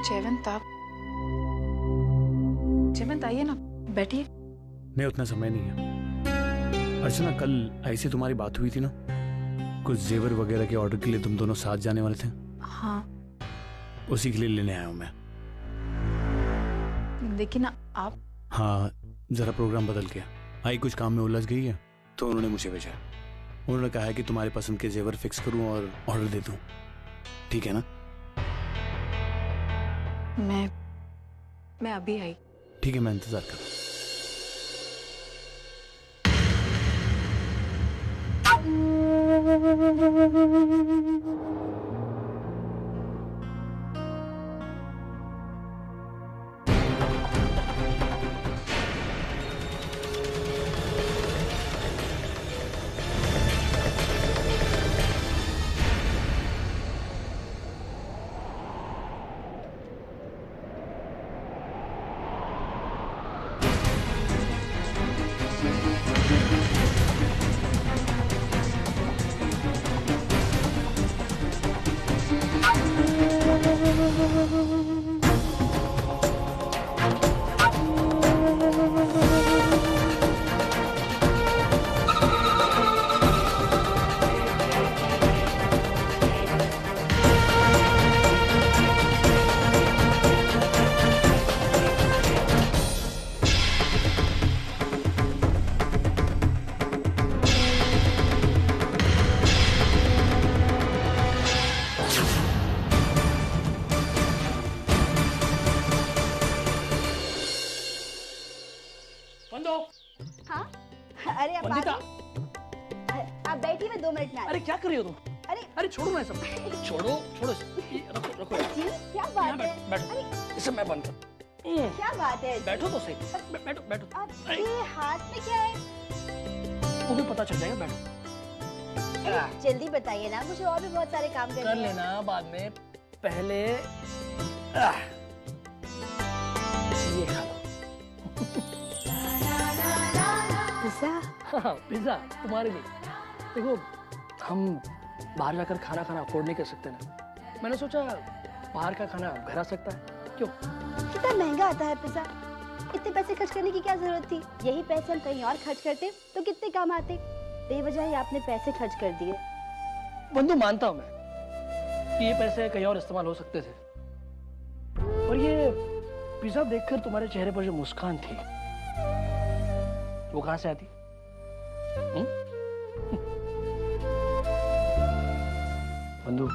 जयवंत आप, जयवंत आइए ना, बैठिए। नहीं, उतना समय नहीं है। अर्चना, कल ऐसे तुम्हारी बात हुई थी ना, कुछ जेवर वगैरह के ऑर्डर के लिए तुम दोनों साथ जाने वाले थे। हाँ, उसी के लिए लेने आया हूँ मैं। लेकिन आप। हाँ, जरा प्रोग्राम बदल गया। आई कुछ काम में उलझ गई है तो उन्होंने मुझे भेजा। उन्होंने कहा है कि तुम्हारे पसंद के जेवर फिक्स करूं और ऑर्डर दे दूं। ठीक है ना? मैं अभी आई। ठीक है, मैं इंतजार कर रहा हूं। हाँ? अरे आप बैठिए, मैं 2 मिनट में। अरे क्या कर रही हो तुम? अरे छोड़ो ना सब। छोड़ो रखो जी, क्या बात है? बैठो, इसे मैं बंद कर। क्या बात है? बैठो तो सही। बैठो। ये हाथ में क्या है? तुम्हें पता चल जाएगा, बैठो। जल्दी बताइए ना, मुझे और भी बहुत सारे काम करने कर हैं। लेना बाद में, पहले ये खा लो। पिज़्ज़ा? पिज़्ज़ा तुम्हारे लिए। देखो, हम बाहर जाकर खाना अफोर्ड नहीं कर सकते ना। मैंने सोचा बाहर का खाना घर आ सकता है। क्यों? कितना महंगा आता है पिज़्ज़ा। इतने पैसे खर्च करने की क्या जरूरत थी? यही पैसे हम कहीं और खर्च करते तो कितने काम आते। बेवजह ही आपने पैसे खर्च कर दिए। बंधु, मानता हूं मैं कि ये पैसे कहीं और इस्तेमाल हो सकते थे, और ये पिज़्ज़ा देखकर तुम्हारे चेहरे पर जो मुस्कान थी वो कहां से आती? बंधु,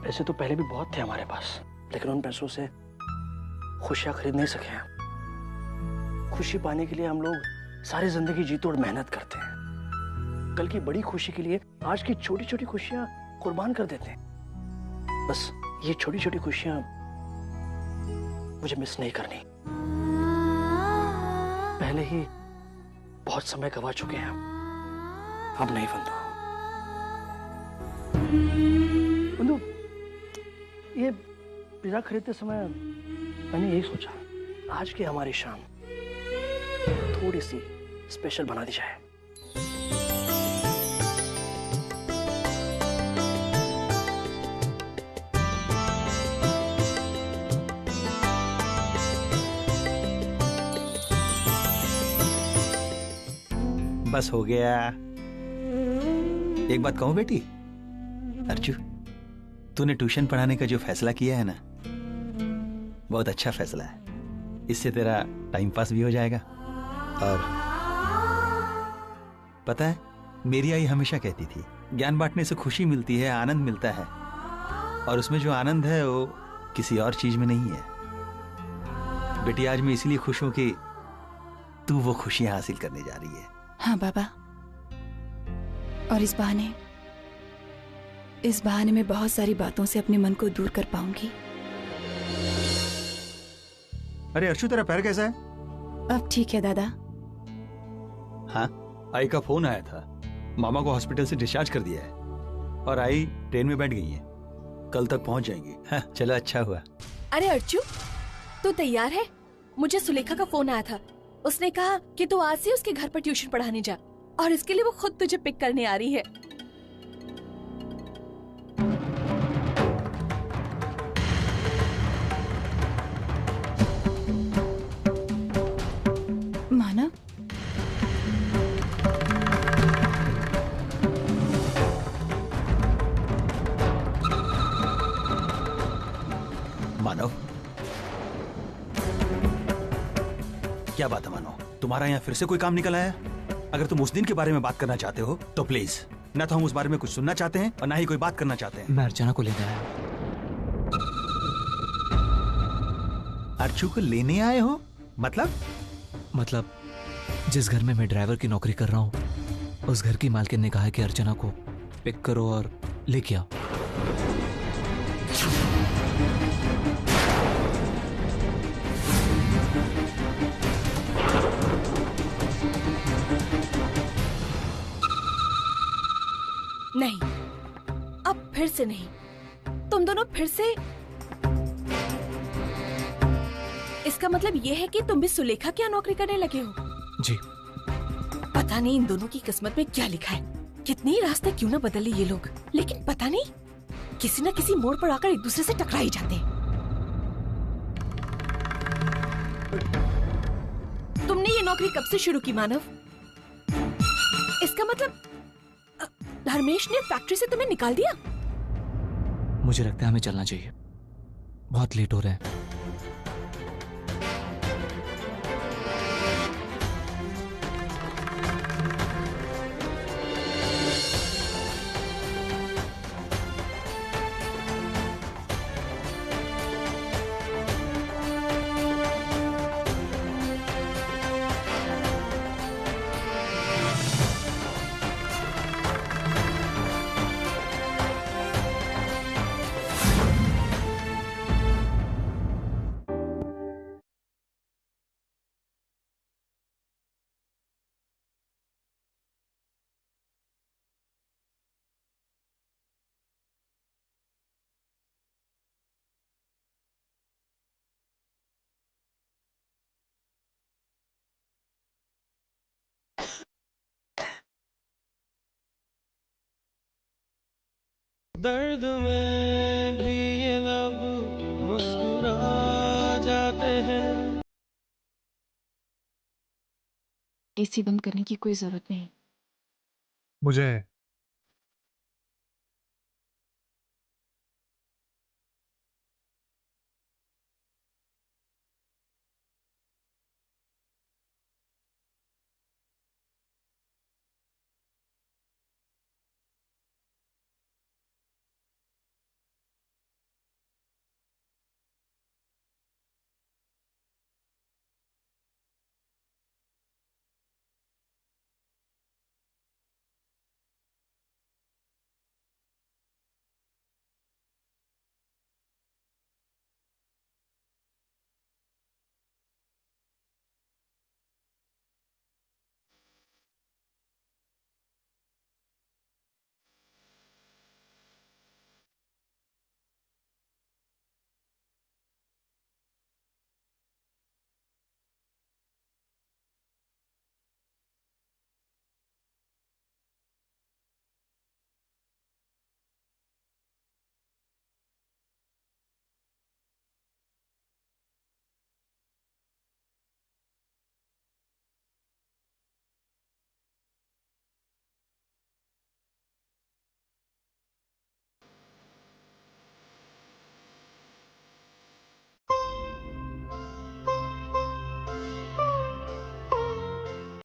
पैसे तो पहले भी बहुत थे हमारे पास, लेकिन उन पैसों से खुशियां खरीद नहीं सके हैं। खुशी पाने के लिए हम लोग सारी जिंदगी जी तोड़ मेहनत करते हैं। कल की बड़ी खुशी के लिए आज की छोटी छोटी खुशियां कुर्बान कर देते हैं। बस ये छोटी छोटी खुशियां मुझे मिस नहीं करनी। पहले ही बहुत समय गवा चुके हैं, अब नहीं बंधु। ये पिज़्ज़ा खरीदते समय मैंने यही सोचा, आज की हमारी शाम थोड़ी सी स्पेशल बना दी जाए। बस हो गया। एक बात कहूं बेटी, अर्जू, तूने ट्यूशन पढ़ाने का जो फैसला किया है ना, बहुत अच्छा फैसला है। इससे तेरा टाइम पास भी हो जाएगा। और पता है, मेरी आई हमेशा कहती थी, ज्ञान बांटने से खुशी मिलती है, आनंद मिलता है, और उसमें जो आनंद है वो किसी और चीज में नहीं है। बेटी, आज मैं इसलिए खुश हूं कि तू वो खुशियां हासिल करने जा रही है। हाँ बाबा, और इस बहाने में बहुत सारी बातों से अपने मन को दूर कर पाऊंगी। अरे अर्शु, तेरा पैर कैसा है? अब ठीक है दादा। हाँ, आई का फोन आया था, मामा को हॉस्पिटल से डिस्चार्ज कर दिया है और आई ट्रेन में बैठ गई है, कल तक पहुंच जाएंगी। हाँ, चलो अच्छा हुआ। अरे अर्चू, तू तैयार है? मुझे सुलेखा का फोन आया था, उसने कहा कि तू आज से उसके घर पर ट्यूशन पढ़ाने जा, और इसके लिए वो खुद तुझे पिक करने आ रही है। मानव, क्या बात है मानव? तुम्हारा यहाँ फिर से कोई काम निकल आया? अगर तुम उस दिन के बारे में बात करना चाहते हो तो प्लीज, ना तो हम उस बारे में कुछ सुनना चाहते हैं और ना ही कोई बात करना चाहते हैं। मैं अर्चना को लेने आया। अर्चू को लेने आए हो? मतलब जिस घर में मैं ड्राइवर की नौकरी कर रहा हूँ, उस घर की मालकिन ने कहा है कि अर्चना को पिक करो और लेके आओ। नहीं, अब फिर से नहीं। तुम दोनों फिर से। इसका मतलब ये है कि तुम भी सुलेखा की यहाँ नौकरी करने लगे हो? जी। पता नहीं इन दोनों की किस्मत में क्या लिखा है। कितनी रास्ते क्यों ना बदले ये लोग, लेकिन पता नहीं किसी न किसी मोड़ पर आकर एक दूसरे से टकरा ही जाते हैं। तुमने ये नौकरी कब से शुरू की मानव? इसका मतलब धर्मेश ने फैक्ट्री से तुम्हें निकाल दिया? मुझे लगता है हमें चलना चाहिए, बहुत लेट हो रहे हैं। दर्द में भी ये लब मुस्कुरा जाते हैं। एसी बंद करने की कोई जरूरत नहीं। मुझे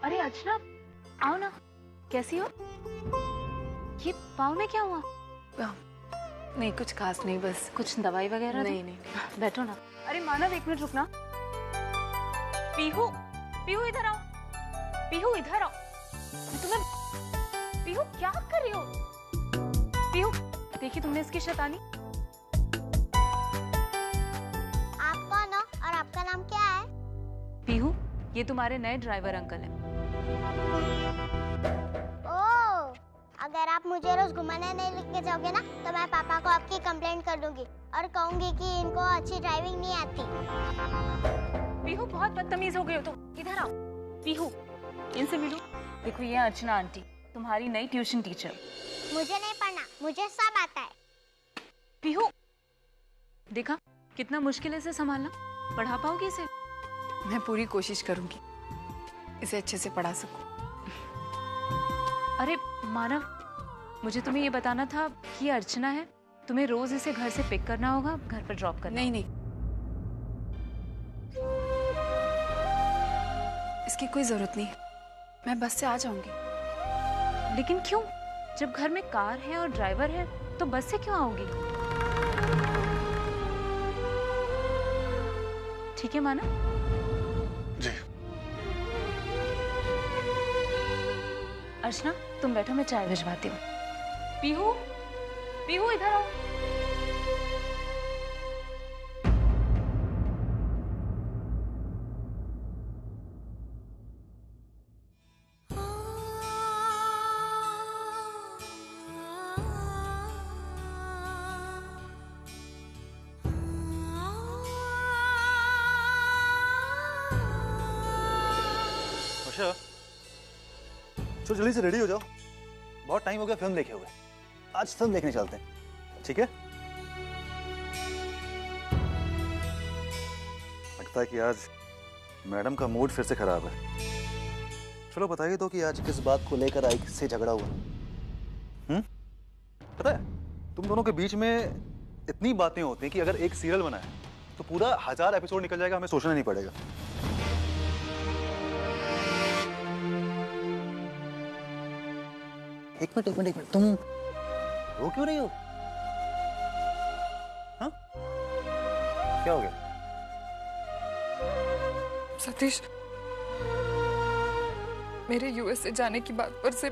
अरे अर्चना, आओ ना। कैसी हो? ये पाँव में क्या हुआ? नहीं कुछ खास नहीं, बस कुछ दवाई वगैरह? नहीं। बैठो ना। अरे मानव, एक मिनट रुकना। पीहू, पीहू इधर आओ। पीहू इधर आओ। तुम्हें पीहू क्या कर रही हो? पीहू देखी तुमने इसकी शैतानी? आप कौन हो और आपका नाम क्या है? पीहू, ये तुम्हारे नए ड्राइवर अंकल हैं। ओह, अगर आप मुझे रोज घुमाने नहीं लेके जाओगे ना तो मैं पापा को आपकी कंप्लेंट कर दूंगी और कहूंगी कि इनको अच्छी ड्राइविंग नहीं आती। पीहू बहुत बदतमीज हो गई हो तुम। इधर आओ। पीहू, इनसे मिलो। देखो ये अर्चना आंटी, तुम्हारी नई ट्यूशन टीचर। मुझे नहीं पढ़ना, मुझे सब आता है। पीहू, देखा कितना मुश्किल है इसे संभालना। पढ़ा पाओगी इसे? मैं पूरी कोशिश करूंगी इसे अच्छे से पढ़ा सकूं। अरे मानव, मुझे तुम्हें ये बताना था कि ये अर्चना है। तुम्हें रोज इसे घर से पिक करना होगा, घर पर ड्रॉप करना। नहीं, इसकी कोई जरूरत नहीं, मैं बस से आ जाऊंगी। लेकिन क्यों? जब घर में कार है और ड्राइवर है तो बस से क्यों आओगी? ठीक है माना? जी। अर्चना तुम बैठो, मैं चाय भिजवाती हूँ। पीहू, पीहू इधर आओ। तो जल्दी से रेडी हो जाओ, बहुत टाइम हो गया फिल्म देखे हुए। आज फिल्म देखने चलते हैं, ठीक है? लगता है कि आज मैडम का मूड फिर से खराब है। चलो बताइए तो कि आज किस बात को लेकर आई से झगड़ा हुआ? पता है तुम दोनों के बीच में इतनी बातें होती हैं कि अगर एक सीरियल बना है तो पूरा 1000 एपिसोड निकल जाएगा, हमें सोचना नहीं पड़ेगा। एक मिनट, तुम रो क्यों रही हो? हाँ? क्या हो गया? सतीश, मेरे यूएस से जाने की बात पर से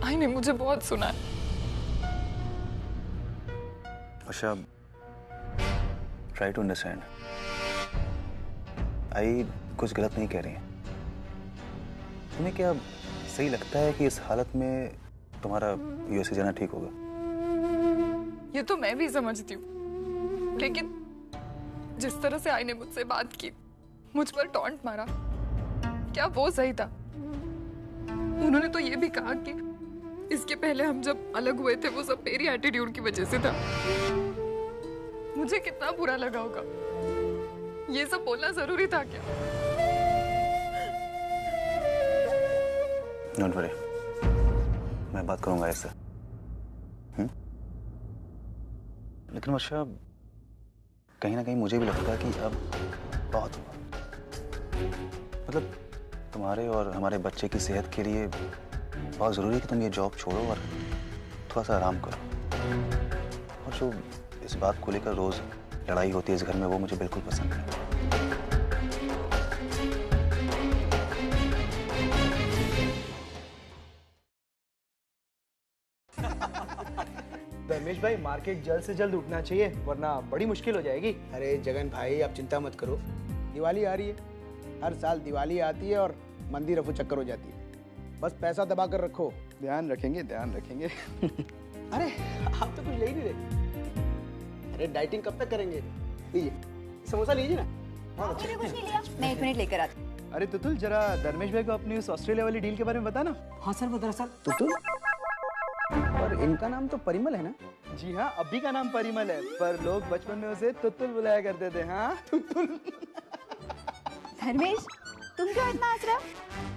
आई ने मुझे बहुत सुना है। अच्छा, ट्राई टू अंडरस्टैंड। आई कुछ गलत नहीं कह रही है। तुम्हें क्या सही लगता है कि इस हालत में तुम्हारा यूएसए जाना ठीक होगा? ये तो मैं भी समझती हूँ, लेकिन जिस तरह से आई ने मुझसे बात की, मुझ पर टॉन्ट मारा, क्या वो सही था? उन्होंने तो ये भी कहा कि इसके पहले हम जब अलग हुए थे वो सब मेरी एटीट्यूड की वजह से था। मुझे कितना बुरा लगा होगा। ये सब बोलना जरूरी था क्या? डोंट वरी, मैं बात करूंगा इससे। लेकिन वर्षा, कहीं ना कहीं मुझे भी लगता है कि अब बहुत हुआ। मतलब तुम्हारे और हमारे बच्चे की सेहत के लिए बहुत ज़रूरी है कि तुम ये जॉब छोड़ो और थोड़ा सा आराम करो। और जो इस बात को लेकर रोज़ लड़ाई होती है इस घर में, वो मुझे बिल्कुल पसंद नहीं। धर्मेश भाई, मार्केट जल्द से जल्द उठना चाहिए वरना बड़ी मुश्किल हो जाएगी। अरे जगन भाई, आप चिंता मत करो, दिवाली आ रही है। हर साल दिवाली आती है और मंदिर रफू चक्कर हो जाती है। बस पैसा दबा कर रखो। ध्यान रखेंगे, ध्यान रखेंगे। अरे आप तो कुछ ले ही नहीं रहे। अरे डाइटिंग कब तक करेंगे? लीजिए समोसा, लीजिए ना। बहुत अच्छा। कुछ नहीं लिया, मैं 1 मिनट लेकर आती। अरे तुतुल, जरा धर्मेश भाई को अपनी उस ऑस्ट्रेलिया वाली डील के बारे में बता ना। हाँ सर, वो दरअसल तुतुल, और इनका नाम तो परिमल है ना? जी हाँ, अभी का नाम परिमल है, पर लोग बचपन में उसे तुतुल बुलाया करते थे। हाँ तुतुल। धर्मेश, तुम क्यों इतना हंस रहे हो?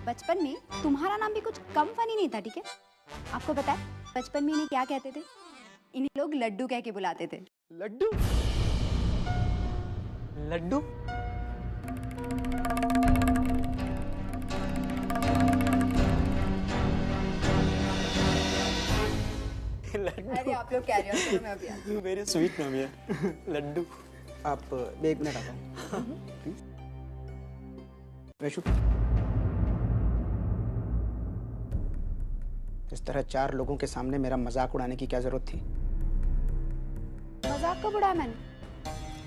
बचपन में तुम्हारा नाम भी कुछ कम फनी नहीं था, ठीक है? आपको पता है बचपन में इन्हें क्या कहते थे? इन्हें लोग लड्डू कह के बुलाते थे। लड्डू? लड्डू? अरे आप लोग कैरी ऑन करो, मैं अभी आती हूँ। वेरी स्वीट नाम है लड्डू। आप 1 मिनट आता हूँ प्लीज। वैशु, इस तरह 4 लोगों के सामने मेरा मजाक उड़ाने की क्या जरूरत थी? मजाक कब उड़ाया मैंने?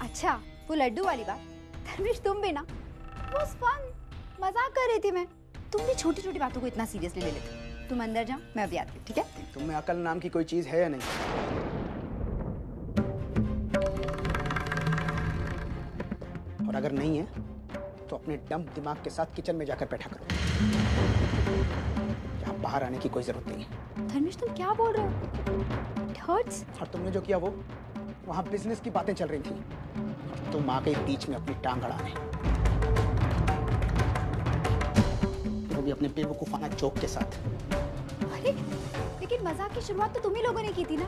अच्छा, वो लड्डू वाली बात। धर्मेश, तुम भी ना, वाज फन, मजाक कर रही थी मैं। तुम भी छोटी छोटी बातों को इतना सीरियसली ले लेते। तुम अंदर जाओ, मैं अभी आती हूँ, ठीक है? तुम में अकल नाम की कोई चीज है या नहीं? और अगर नहीं है तो अपने डंप दिमाग के साथ किचन में जाकर बैठा करो। यहाँ बाहर आने की कोई जरूरत नहीं है। धर्मेश, तुम क्या बोल रहे हो? It hurts? और तुमने जो किया वो, वहाँ बिजनेस की बातें चल रही थी, तुम आ गई बीच में अपनी टांग अड़ाने, वो भी अपने बेवकूफाना जोक के साथ। अरे लेकिन मजाक की शुरुआत तो तुम ही लोगों ने की थी ना?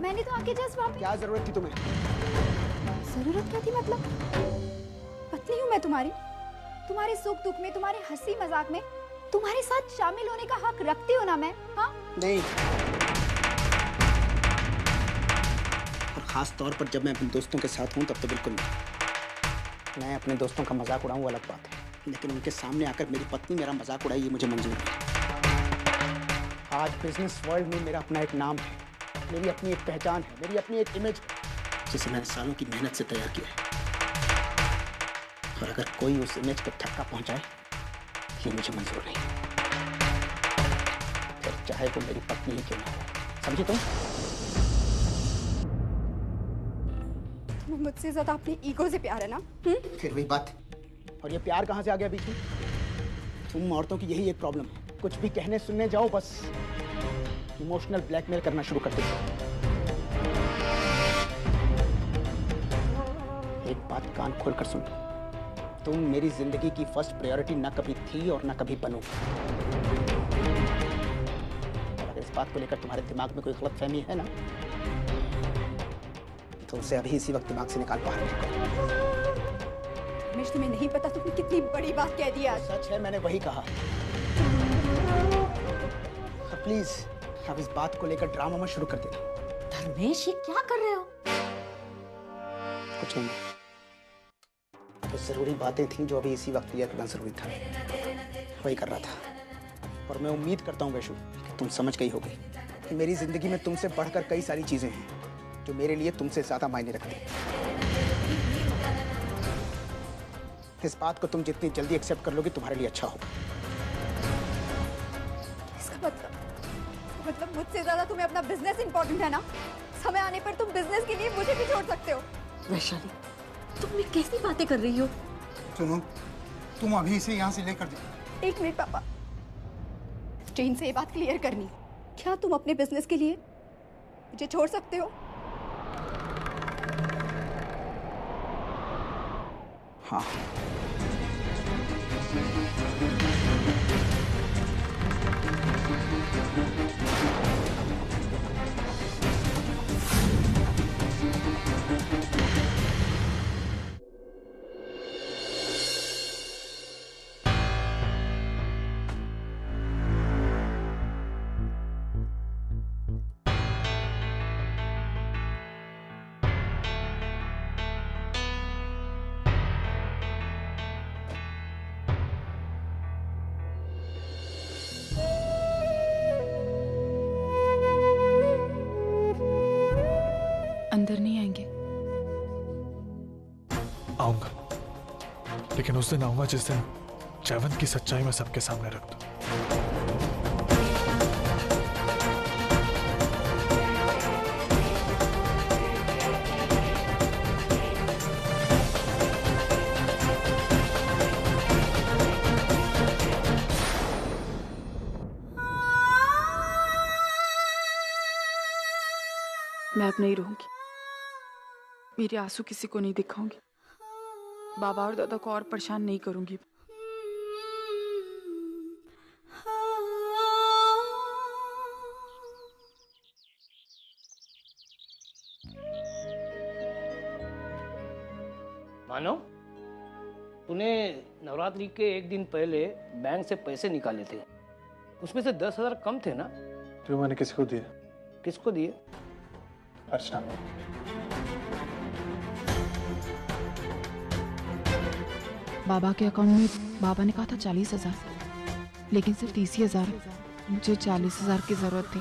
मैंने तो आके जस्ट वहाँ पे। क्या जरूरत थी तुम्हें? जरूरत क्या थी मतलब? पत्नी हूँ मैं तुम्हारी, तुम्हारे सुख दुख में, तुम्हारे हंसी मजाक में तुम्हारे साथ शामिल होने का हक रखती हूँ ना मैं? हाँ नहीं, और खास तौर पर जब मैं अपने दोस्तों के साथ हूँ तब तो बिल्कुल नहीं। मैं अपने दोस्तों का मजाक उड़ाऊँ अलग बात है, लेकिन उनके सामने आकर मेरी पत्नी मेरा मजाक उड़ाई, ये मुझे मंजूर नहीं। आज बिजनेस वर्ल्ड में मेरा अपना एक नाम है, मेरी अपनी एक पहचान है, मेरी अपनी एक इमेज है, जिसे मैंने सालों की मेहनत से तैयार किया है। और अगर कोई उस इमेज को धक्का पहुंचाए, ये मुझे मंजूर नहीं। फिर चाहे वो मेरी पत्नी ही क्यों ना हो, समझे तुम? तुम्हें मुझसे ज्यादा अपनी ईगो से प्यार है ना? फिर वही बात। और ये प्यार कहाँ से आ गया बीच में? तुम औरतों की यही एक प्रॉब्लम है, कुछ भी कहने सुनने जाओ बस इमोशनल ब्लैकमेल करना शुरू कर देते। एक बात कान खोल कर सुन, तुम मेरी जिंदगी की फर्स्ट प्रायोरिटी ना कभी थी और ना कभी बनोगी। अगर इस बात को लेकर तुम्हारे दिमाग में कोई गलतफहमी है ना, तो उसे अभी इसी वक्त दिमाग से निकाल बाहर। रमेश, तुम्हें नहीं पता तुमने कितनी बड़ी बात कह दी आज। सच है, मैंने वही कहा। प्लीज अब इस बात को लेकर ड्रामा मत शुरू कर देना। धर्मेश, ये क्या कर रहे हो? कुछ नहीं, तो जरूरी बातें थीं जो अभी इसी वक्त क्लियर करना जरूरी था, वही कर रहा था। और मैं उम्मीद करता हूँ वैशु कि तुम समझ गई होगी कि मेरी जिंदगी में तुमसे बढ़कर कई सारी चीजें हैं जो मेरे लिए तुमसे ज्यादा मायने रखती हैं। इस बात को तुम जितनी जल्दी एक्सेप्ट कर लोगे तुम्हारे लिए अच्छा होगा। इसका मतलब मुझसे ज्यादा तुम्हें अपना बिजनेस इंपॉर्टेंट है ना? समय आने पर तुम बिजनेस के लिए मुझे भी छोड़ सकते हो। वैशाली, तुम कैसी बातें कर रही हो? सुनो, तुम अभी इसे यहाँ से लेकर दो। एक मिनट पापा, जैन से ये बात क्लियर करनी। क्या तुम अपने बिजनेस के लिए मुझे छोड़ सकते हो? हाँ। अंदर नहीं आएंगे? आऊंगा, लेकिन उस दिन आऊंगा जिस दिन जयवंत की सच्चाई मैं सबके सामने रख दूं। मैं अब नहीं रहूंगी, मेरे आंसू किसी को नहीं दिखाऊंगी, बाबा और दादा को और परेशान नहीं करूंगी। मानो, तूने नवरात्रि के एक दिन पहले बैंक से पैसे निकाले थे, उसमें से 10,000 कम थे ना? जो मैंने किसी को दिए। किसको दिए? अर्चना। बाबा के अकाउंट में बाबा ने कहा था 40,000, लेकिन सिर्फ 30,000। मुझे 40,000 की जरूरत थी।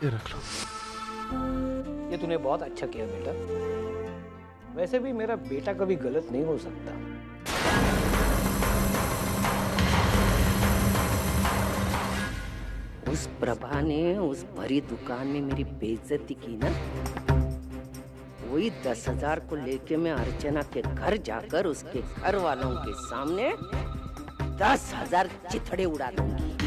ये रख लो। ये तूने बहुत अच्छा किया बेटा। वैसे भी मेरा बेटा कभी गलत नहीं हो सकता। उस प्रभा ने उस भरी दुकान में मेरी बेइज्जती की ना, वही 10,000 को लेके मैं अर्चना के घर जाकर उसके घर वालों के सामने 10,000 चिथड़े उड़ा दूंगी।